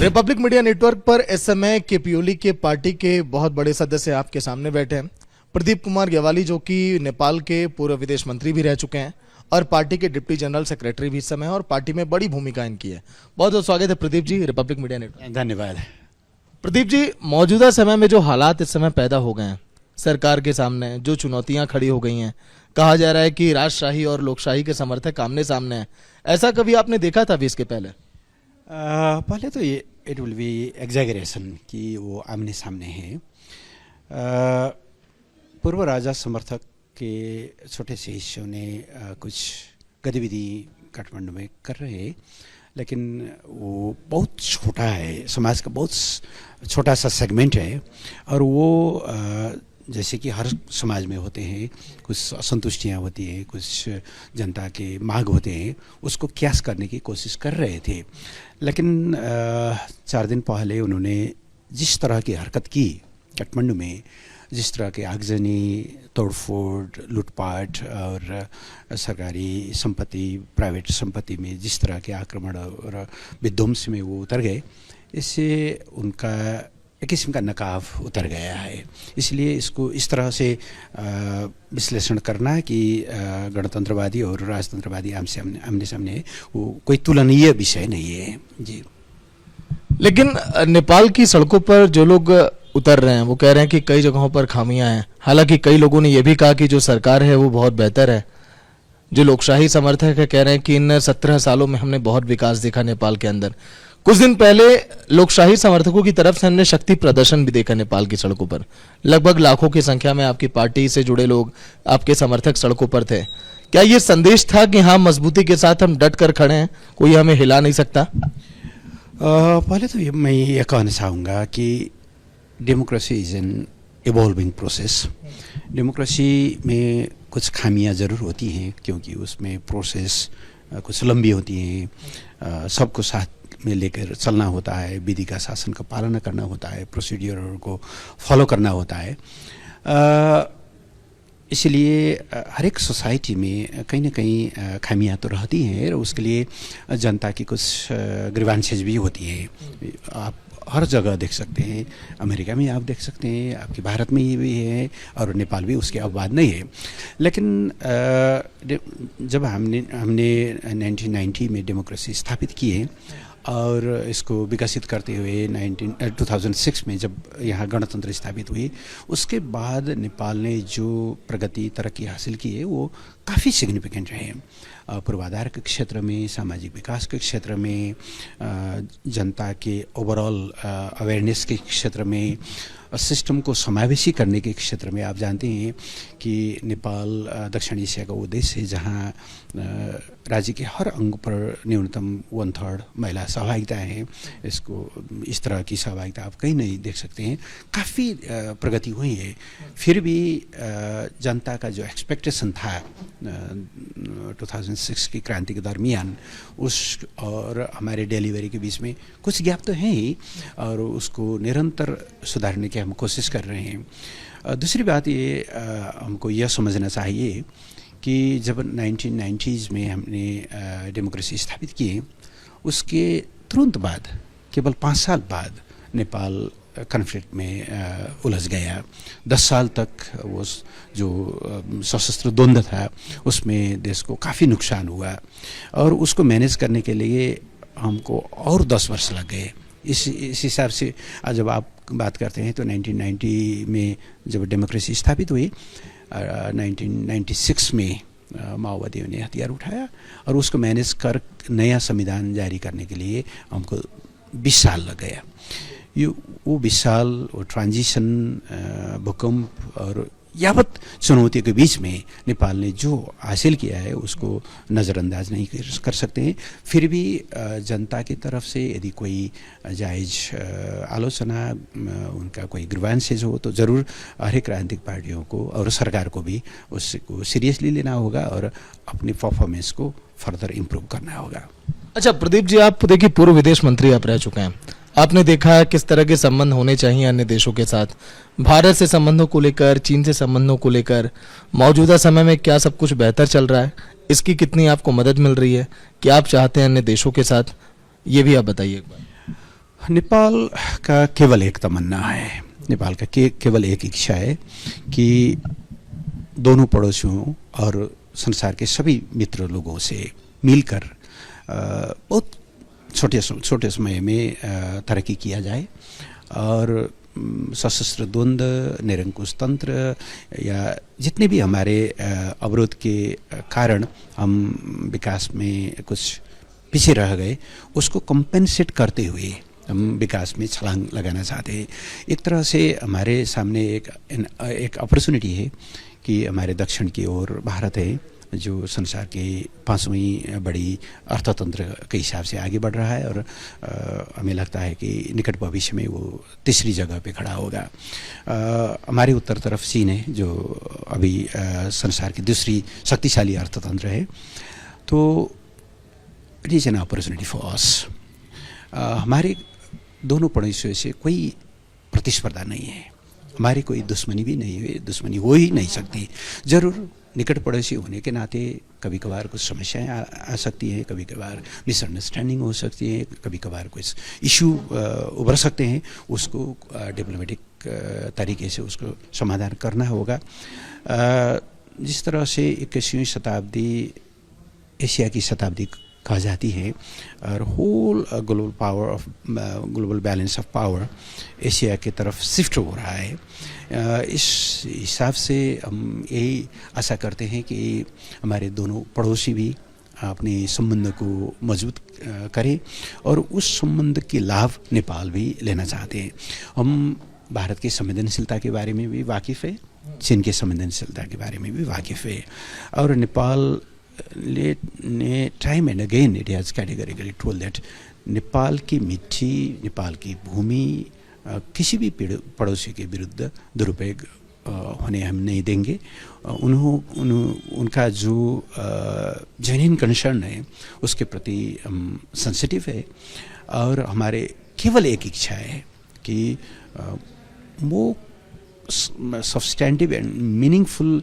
Republic media network पर इस समय केपीओली के पार्टी के बहुत बड़े सदस्य आपके सामने बैठे हैं। प्रदीप कुमार ग्यावाली जो कि नेपाल के पूर्व विदेश मंत्री भी रह चुके हैं और पार्टी के डिप्टी जनरल सेक्रेटरी भी इस समय हैं और पार्टी में बड़ी भूमिका इनकी है। बहुत बहुत स्वागत है Pradeep ji Republic media network. धन्यवाद। प्रदीप जी, मौजूदा समय में जो हालात इस समय पैदा हो गए हैं सरकार के सामने, जो चुनौतियां खड़ी हो गई हैं, कहा जा रहा है कि राजशाही और लोकशाही के समर्थक आमने सामने हैं। ऐसा कभी आपने देखा था अभी इसके पहले? पहले तो ये इट विल बी एग्जैगरेशन कि वो आमने सामने हैं। पूर्व राजा समर्थक के छोटे से हिस्सों ने कुछ गतिविधि काठमांडू में कर रहे हैं, लेकिन वो बहुत छोटा है, समाज का बहुत छोटा सा सेगमेंट है। और वो जैसे कि हर समाज में होते हैं, कुछ असंतुष्टियाँ होती हैं, कुछ जनता के मांग होते हैं, उसको क्यास करने की कोशिश कर रहे थे। लेकिन 4 दिन पहले उन्होंने जिस तरह की हरकत की काठमांडू में, जिस तरह के आगजनी, तोड़फोड़, लूटपाट और सरकारी संपत्ति, प्राइवेट संपत्ति में जिस तरह के आक्रमण और विध्वंस में वो उतर गए, इससे उनका एक किस्म का नकाब उतर गया है। इसलिए इसको इस तरह से विश्लेषण करना कि गणतंत्रवादी और राजतंत्रवादी आमने सामने वो कोई तुलनीय विषय नहीं है जी। लेकिन नेपाल की सड़कों पर जो लोग उतर रहे हैं वो कह रहे हैं कि कई जगहों पर खामियां हैं। हालांकि कई लोगों ने यह भी कहा कि जो सरकार है वो बहुत बेहतर है। जो लोकशाही समर्थक है कह रहे हैं कि इन 17 सालों में हमने बहुत विकास देखा नेपाल के अंदर। कुछ दिन पहले लोकशाही समर्थकों की तरफ से हमने शक्ति प्रदर्शन भी देखा नेपाल की सड़कों पर। लगभग लाखों की संख्या में आपकी पार्टी से जुड़े लोग, आपके समर्थक सड़कों पर थे। क्या ये संदेश था कि हाँ, मजबूती के साथ हम डट कर खड़े हैं, कोई हमें हिला नहीं सकता? पहले तो मैं ये कहना चाहूँगा कि democracy is an evolving process. Democracy में कुछ खामियां ज़रूर होती हैं, क्योंकि उसमें प्रोसेस कुछ लंबी होती हैं। सबको साथ में लेकर चलना होता है, विधि का शासन का पालन करना होता है, प्रोसीड्यूर को फॉलो करना होता है। इसलिए हर एक सोसाइटी में कहीं ना कहीं खामियां तो रहती हैं और उसके लिए जनता की कुछ ग्रीवांसेस भी होती हैं। आप हर जगह देख सकते हैं, अमेरिका में आप देख सकते हैं, आपके भारत में ये भी है और नेपाल भी उसके अपवाद नहीं है। लेकिन जब हमने 1990 में डेमोक्रेसी स्थापित की है और इसको विकसित करते हुए 2006 में जब यहाँ गणतंत्र स्थापित हुई, उसके बाद नेपाल ने जो प्रगति तरक्की हासिल की है वो काफ़ी सिग्निफिकेंट रहे। पूर्वाधार के क्षेत्र में, सामाजिक विकास के क्षेत्र में, जनता के ओवरऑल अवेयरनेस के क्षेत्र में, सिस्टम को समावेशी करने के क्षेत्र में। आप जानते हैं कि नेपाल दक्षिण एशिया का वो देश है जहाँ राज्य के हर अंग पर न्यूनतम 1/3 महिला सहभागिता है। इसको इस तरह की सहभागिता आप कहीं नहीं देख सकते हैं। काफ़ी प्रगति हुई है। फिर भी जनता का जो एक्सपेक्टेशन था 2006 की क्रांति के दरमियान, उस और हमारे डिलीवरी के बीच में कुछ गैप तो है ही, और उसको निरंतर सुधारने की हम कोशिश कर रहे हैं। दूसरी बात ये हमको यह समझना चाहिए कि जब 1990s में हमने डेमोक्रेसी स्थापित की, उसके तुरंत बाद, केवल 5 साल बाद, नेपाल कॉन्फ्लिक्ट में उलझ गया। 10 साल तक वो जो सशस्त्र द्वंद्व था उसमें देश को काफ़ी नुकसान हुआ और उसको मैनेज करने के लिए हमको और 10 वर्ष लग गए। इस हिसाब से जब आप बात करते हैं तो 1990 में जब डेमोक्रेसी स्थापित हुई, 1996 में माओवादियों ने हथियार उठाया और उसको मैनेज कर नया संविधान जारी करने के लिए हमको 20 साल लग गया। वो 20 साल, वो ट्रांजिशन, भूकंप और यावत चुनौतियों के बीच में नेपाल ने जो हासिल किया है उसको नज़रअंदाज नहीं कर सकते हैं। फिर भी जनता की तरफ से यदि कोई जायज़ आलोचना, उनका कोई ग्रीवांसेस हो तो ज़रूर हर एक राजनीतिक पार्टियों को और सरकार को भी उसको सीरियसली लेना होगा और अपनी परफॉर्मेंस को फर्दर इम्प्रूव करना होगा। अच्छा प्रदीप जी, आप देखिए पूर्व विदेश मंत्री आप रह चुके हैं। आपने देखा है किस तरह के संबंध होने चाहिए अन्य देशों के साथ। भारत से संबंधों को लेकर, चीन से संबंधों को लेकर मौजूदा समय में क्या सब कुछ बेहतर चल रहा है? इसकी कितनी आपको मदद मिल रही है? क्या आप चाहते हैं अन्य देशों के साथ? ये भी आप बताइए एक बार। नेपाल का केवल एक तमन्ना है, नेपाल का केवल एक इच्छा है कि दोनों पड़ोसियों और संसार के सभी मित्र लोगों से मिलकर बहुत छोटे समय में तरक्की किया जाए और सशस्त्र द्वंद्व, निरंकुश तंत्र या जितने भी हमारे अवरोध के कारण हम विकास में कुछ पीछे रह गए, उसको कंपेंसेट करते हुए हम विकास में छलांग लगाना चाहते हैं। एक तरह से हमारे सामने एक अपॉर्चुनिटी है कि हमारे दक्षिण की ओर भारत है जो संसार के 5वीं बड़ी अर्थतंत्र के हिसाब से आगे बढ़ रहा है और हमें लगता है कि निकट भविष्य में वो तीसरी जगह पे खड़ा होगा। हमारे उत्तर तरफ चीन है जो अभी संसार की दूसरी शक्तिशाली अर्थतंत्र है। तो it is an opportunity for us. हमारे दोनों पड़ोसियों से कोई प्रतिस्पर्धा नहीं है, हमारी कोई दुश्मनी भी नहीं है, दुश्मनी हो ही नहीं सकती। ज़रूर निकट पड़ोसी होने के नाते कभी कभार कुछ समस्याएं आ सकती हैं, कभी कभार मिसअंडरस्टैंडिंग हो सकती है, कभी कभार कुछ इशू उभर सकते हैं, उसको डिप्लोमेटिक तरीके से उसको समाधान करना होगा। जिस तरह से 21वीं शताब्दी एशिया की शताब्दी कहा जाती है और whole global balance of power Asia की तरफ शिफ्ट हो रहा है। इस हिसाब से हम यही आशा करते हैं कि हमारे दोनों पड़ोसी भी अपने संबंध को मजबूत करें और उस संबंध के लाभ नेपाल भी लेना चाहते हैं। हम भारत की संवेदनशीलता के बारे में भी वाकिफ़ है, चीन की संवेदनशीलता के बारे में भी वाकिफ़ है और नेपाल ने time and again it has categorically told that Nepal की मिट्टी, नेपाल की भूमि किसी भी पड़ोसी के विरुद्ध दुरुपयोग होने हम नहीं देंगे। उनका जो जेन्युइन कंसर्न है उसके प्रति हम सेंसिटिव है और हमारे केवल एक इच्छा है कि वो substantive and meaningful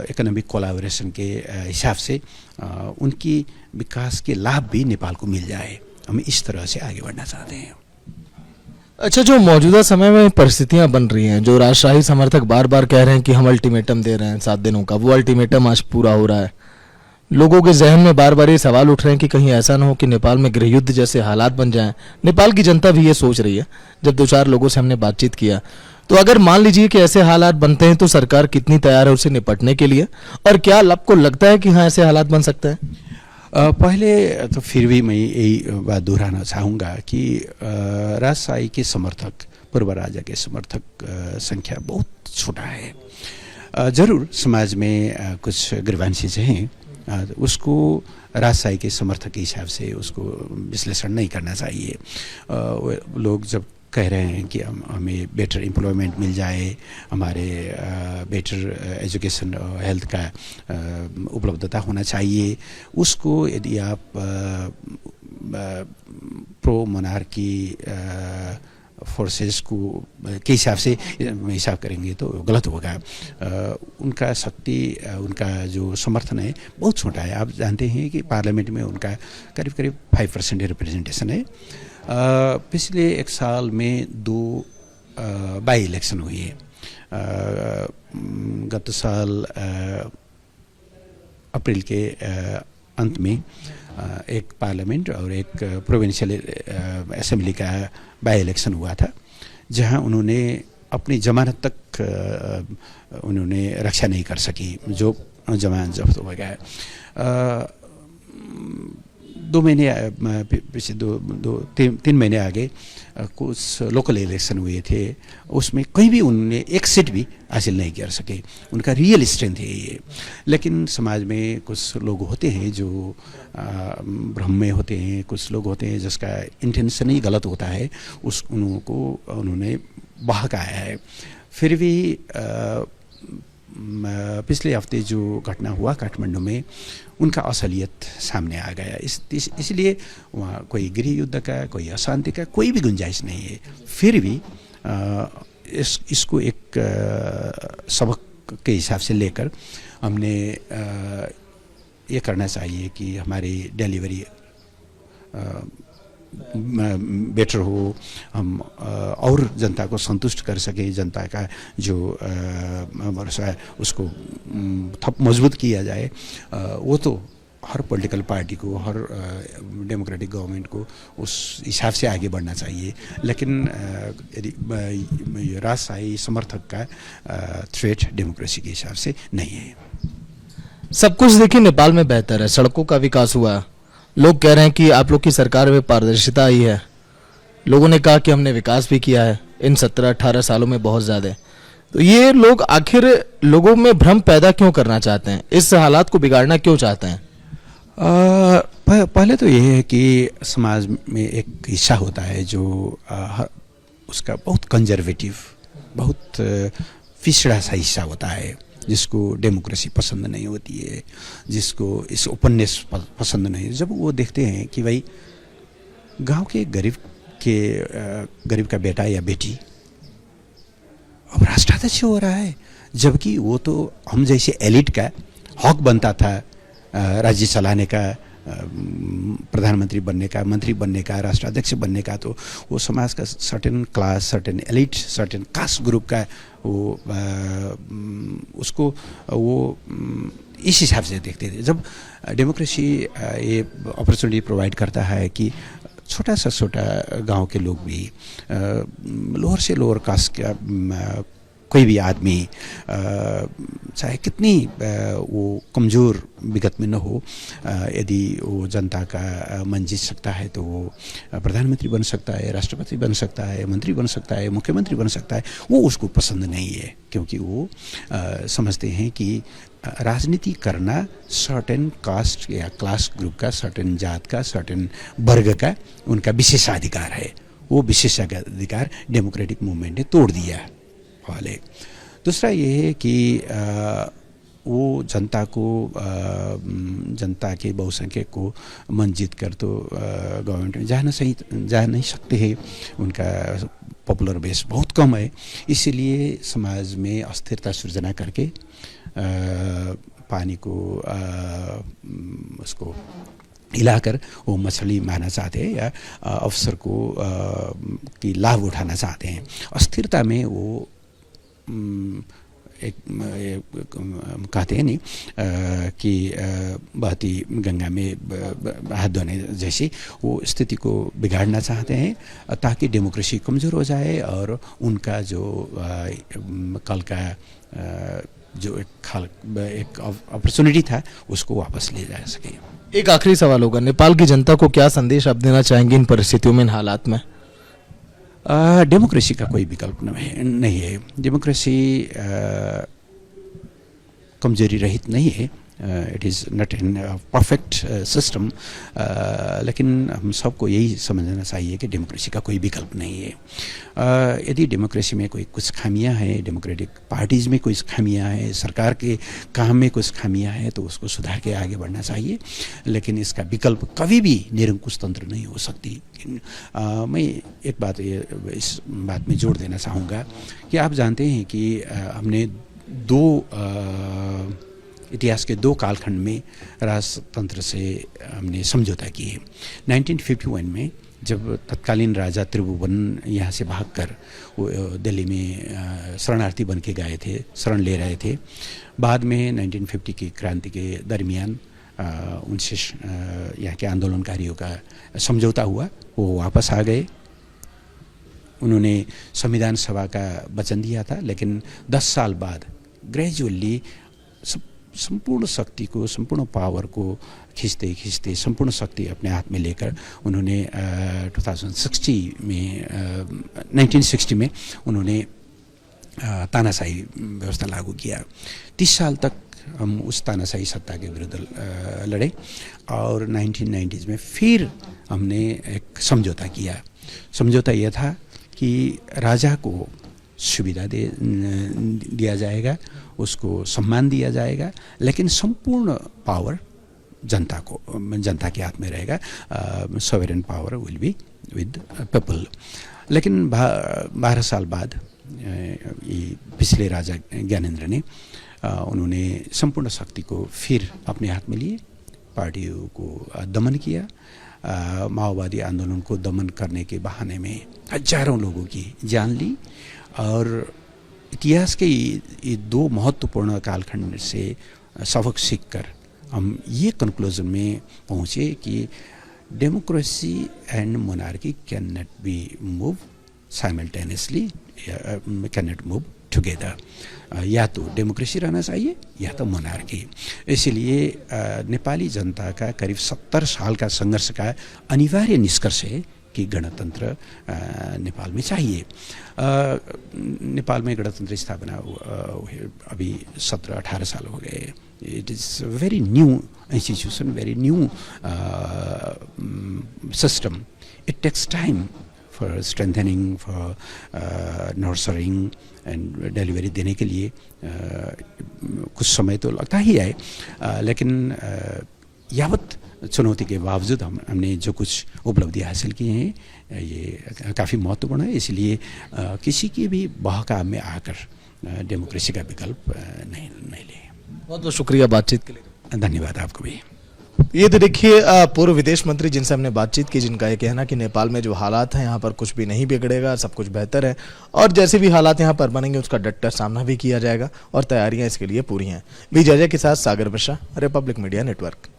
economic collaboration के हिसाब से उनकी विकास के लाभ भी नेपाल को मिल जाए। हम इस तरह से आगे बढ़ना चाहते हैं। अच्छा, जो मौजूदा समय में परिस्थितियां बन रही हैं, जो राजशाही समर्थक बार बार कह रहे हैं कि हम अल्टीमेटम दे रहे हैं 7 दिनों का, वो अल्टीमेटम आज पूरा हो रहा है। लोगों के जहन में बार बार ये सवाल उठ रहे हैं कि कहीं ऐसा ना हो कि नेपाल में गृह युद्ध जैसे हालात बन जाएं। नेपाल की जनता भी ये सोच रही है। जब 2-4 लोगों से हमने बातचीत किया तो अगर मान लीजिए कि ऐसे हालात बनते हैं तो सरकार कितनी तैयार है उससे निपटने के लिए, और क्या आपको लगता है कि हाँ ऐसे हालात बन सकते हैं? पहले तो फिर भी मैं यही बात दोहराना चाहूँगा कि राजशाही के समर्थक, पूर्व राजा के समर्थक संख्या बहुत छोटा है। ज़रूर समाज में कुछ ग्रीवेंसेस हैं, उसको राजशाही के समर्थक के हिसाब से उसको विश्लेषण नहीं करना चाहिए। लोग जब कह रहे हैं कि हमें बेटर एम्प्लॉयमेंट मिल जाए, हमारे बेटर एजुकेशन और हेल्थ का उपलब्धता होना चाहिए, उसको यदि आप प्रो मोनार्की फोर्सेस को के हिसाब से हिसाब करेंगे तो गलत होगा। उनका शक्ति, उनका जो समर्थन है बहुत छोटा है। आप जानते हैं कि पार्लियामेंट में उनका करीब करीब 5% रिप्रेजेंटेशन है। पिछले 1 साल में 2 बाई इलेक्शन हुई है। गत साल अप्रैल के अंत में एक पार्लियामेंट और एक प्रोविंशियल असेंबली का बाई इलेक्शन हुआ था, जहां उन्होंने अपनी जमानत तक उन्होंने रक्षा नहीं कर सकी, जो जमानत जब्त हो गया। 2 महीने पिछले 3 महीने आगे कुछ लोकल इलेक्शन हुए थे, उसमें कहीं भी उन्होंने एक सीट भी हासिल नहीं कर सके। उनका रियल स्ट्रेंथ है ये। लेकिन समाज में कुछ लोग होते हैं जो भ्रम में होते हैं, कुछ लोग होते हैं जिसका इंटेंशन ही गलत होता है, उन्होंने बहकाया है। फिर भी पिछले हफ्ते जो घटना हुआ काठमांडू में, उनका असलियत सामने आ गया। इसलिए वहाँ कोई गृह युद्ध का, कोई अशांति का कोई भी गुंजाइश नहीं है। फिर भी इसको एक सबक के हिसाब से लेकर हमने ये करना चाहिए कि हमारी डिलीवरी बेटर हो, हम और जनता को संतुष्ट कर सके, जनता का जो भरोसा है उसको थप मजबूत किया जाए, वो तो हर पॉलिटिकल पार्टी को, हर डेमोक्रेटिक गवर्नमेंट को उस हिसाब से आगे बढ़ना चाहिए। लेकिन यदि राजशाही समर्थक का थ्रेट डेमोक्रेसी के हिसाब से नहीं है। सब कुछ देखिए नेपाल में बेहतर है, सड़कों का विकास हुआ, लोग कह रहे हैं कि आप लोग की सरकार में पारदर्शिता आई है, लोगों ने कहा कि हमने विकास भी किया है इन 17-18 सालों में बहुत ज़्यादा। तो ये लोग आखिर लोगों में भ्रम पैदा क्यों करना चाहते हैं, इस हालात को बिगाड़ना क्यों चाहते हैं? पहले तो ये है कि समाज में एक हिस्सा होता है जो उसका बहुत कंजर्वेटिव, बहुत पिछड़ा सा हिस्सा होता है, जिसको डेमोक्रेसी पसंद नहीं होती है, जिसको इस ओपननेस पसंद नहीं है। जब वो देखते हैं कि भाई गांव के गरीब का बेटा या बेटी अब राष्ट्राध्यक्ष हो रहा है, जबकि वो तो हम जैसे एलिट का हक बनता था राज्य चलाने का, प्रधानमंत्री बनने का, मंत्री बनने का, राष्ट्राध्यक्ष बनने का, तो वो समाज का certain class, certain elite, certain caste group का वो उसको वो इस हिसाब से देखते थे। जब डेमोक्रेसी ये अपॉर्चुनिटी प्रोवाइड करता है कि छोटा गांव के लोग भी, लोअर से लोअर कास्ट का कोई भी आदमी, चाहे कितनी वो कमज़ोर विगत में न हो, यदि वो जनता का मन जीत सकता है तो वो प्रधानमंत्री बन सकता है, राष्ट्रपति बन सकता है, मंत्री बन सकता है, मुख्यमंत्री बन सकता है। वो उसको पसंद नहीं है, क्योंकि वो समझते हैं कि राजनीति करना सर्टेन कास्ट या क्लास ग्रुप का, सर्टेन जात का, सर्टेन वर्ग का उनका विशेषाधिकार है। वो विशेषाधिकार डेमोक्रेटिक मूवमेंट ने तोड़ दिया वाले। दूसरा ये है कि वो जनता के बहुसंख्यक को मन जीत कर तो गवर्नमेंट में जा नहीं सकते हैं, उनका पॉपुलर बेस बहुत कम है। इसीलिए समाज में अस्थिरता सृजना करके पानी को उसको हिलाकर वो मछली मारना चाहते हैं या अवसर को की लाभ उठाना चाहते हैं। अस्थिरता में वो एक कहते हैं नहीं कि बहती गंगा में हाथ धोने जैसी वो स्थिति को बिगाड़ना चाहते हैं, ताकि डेमोक्रेसी कमज़ोर हो जाए और उनका जो कल का जो एक अपॉर्चुनिटी था उसको वापस ले जा सके। एक आखिरी सवाल होगा, नेपाल की जनता को क्या संदेश आप देना चाहेंगे इन परिस्थितियों में, इन हालात में? डेमोक्रेसी का कोई विकल्प नहीं है। डेमोक्रेसी कमजोरी रहित नहीं है, it is not in perfect system, लेकिन हम सबको यही समझना चाहिए कि डेमोक्रेसी का कोई विकल्प नहीं है। यदि डेमोक्रेसी में कोई कुछ खामियां हैं, डेमोक्रेटिक पार्टीज़ में कुछ खामियां हैं, सरकार के काम में कुछ खामियां हैं, तो उसको सुधार के आगे बढ़ना चाहिए। लेकिन इसका विकल्प कभी भी निरंकुश तंत्र नहीं हो सकती। मैं एक बात इस बात में जोड़ देना चाहूँगा कि आप जानते हैं कि हमने इतिहास के दो कालखंड में राजतंत्र से हमने समझौता किए। 1951 में जब तत्कालीन राजा त्रिभुवन यहाँ से भागकर वो दिल्ली में शरणार्थी बन के गए थे, शरण ले रहे थे। बाद में 1950 की क्रांति के दरमियान उनसे यहाँ के आंदोलनकारियों का समझौता हुआ, वो वापस आ गए। उन्होंने संविधान सभा का वचन दिया था, लेकिन 10 साल बाद ग्रेजुअली संपूर्ण शक्ति को, संपूर्ण पावर को खींचते खींचते संपूर्ण शक्ति अपने हाथ में लेकर उन्होंने 1960 में उन्होंने तानाशाही व्यवस्था लागू किया। 30 साल तक हम उस तानाशाही सत्ता के विरुद्ध लड़े और 1990s में फिर हमने एक समझौता किया। समझौता यह था कि राजा को सुविधा दिया जाएगा, उसको सम्मान दिया जाएगा, लेकिन संपूर्ण पावर जनता के हाथ में रहेगा। Sovereign power will be with people. लेकिन 12 साल बाद पिछले राजा ज्ञानेंद्र ने उन्होंने संपूर्ण शक्ति को फिर अपने हाथ में लिए, पार्टियों को दमन किया, माओवादी आंदोलन को दमन करने के बहाने में हजारों लोगों की जान ली। और इतिहास के ये दो महत्वपूर्ण कालखंड से सबक सीखकर हम ये कंक्लूजन में पहुँचे कि democracy and monarchy can not be move simultaneously, can not move together. या तो डेमोक्रेसी रहना चाहिए या तो मोनार्की। इसलिए नेपाली जनता का करीब 70 साल का संघर्ष का अनिवार्य निष्कर्ष है कि गणतंत्र नेपाल में चाहिए। नेपाल में गणतंत्र स्थापना अभी 17-18 साल हो गए। It is very new institution, very new system. It takes time for strengthening, for nurturing and delivery देने के लिए कुछ समय तो लगता ही है। लेकिन यावत चुनौती के बावजूद हमने जो कुछ उपलब्धि हासिल की हैं ये काफ़ी महत्वपूर्ण है। इसलिए किसी के भी बहकाव में आकर डेमोक्रेसी का विकल्प नहीं ले। बहुत बहुत शुक्रिया बातचीत के लिए। धन्यवाद आपको भी। ये तो देखिए पूर्व विदेश मंत्री जिनसे हमने बातचीत की, जिनका ये कहना कि नेपाल में जो हालात हैं यहाँ पर कुछ भी नहीं बिगड़ेगा, सब कुछ बेहतर है और जैसे भी हालात यहाँ पर बनेंगे उसका डटकर सामना भी किया जाएगा और तैयारियां इसके लिए पूरी हैं। विजय के साथ सागर मिश्रा, रिपब्लिक मीडिया नेटवर्क।